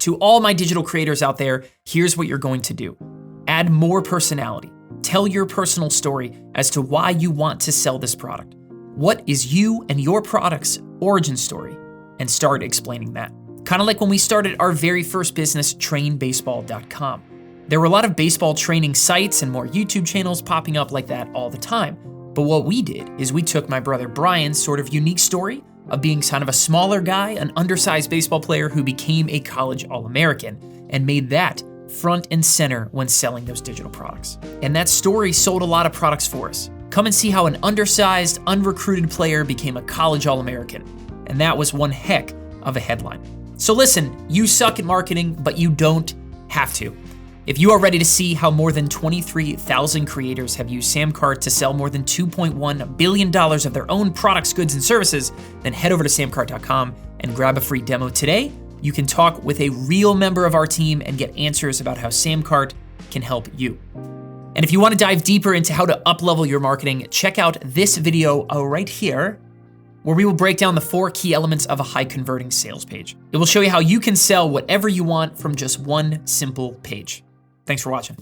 To all my digital creators out there, here's what you're going to do. Add more personality. Tell your personal story as to why you want to sell this product. What is you and your product's origin story? And start explaining that. Kind of like when we started our very first business, trainbaseball.com. There were a lot of baseball training sites and more YouTube channels popping up like that all the time. But what we did is we took my brother Brian's sort of unique story of being kind of a smaller guy, an undersized baseball player who became a college All-American, and made that front and center when selling those digital products. And that story sold a lot of products for us. Come and see how an undersized, unrecruited player became a college All-American. And that was one heck of a headline. So listen, you suck at marketing, but you don't have to. If you are ready to see how more than 23,000 creators have used SamCart to sell more than $2.1 billion of their own products, goods, and services, then head over to SamCart.com and grab a free demo today. You can talk with a real member of our team and get answers about how SamCart can help you. And if you want to dive deeper into how to up-level your marketing, check out this video right here, where we will break down the 4 key elements of a high-converting sales page. It will show you how you can sell whatever you want from just one simple page. Thanks for watching.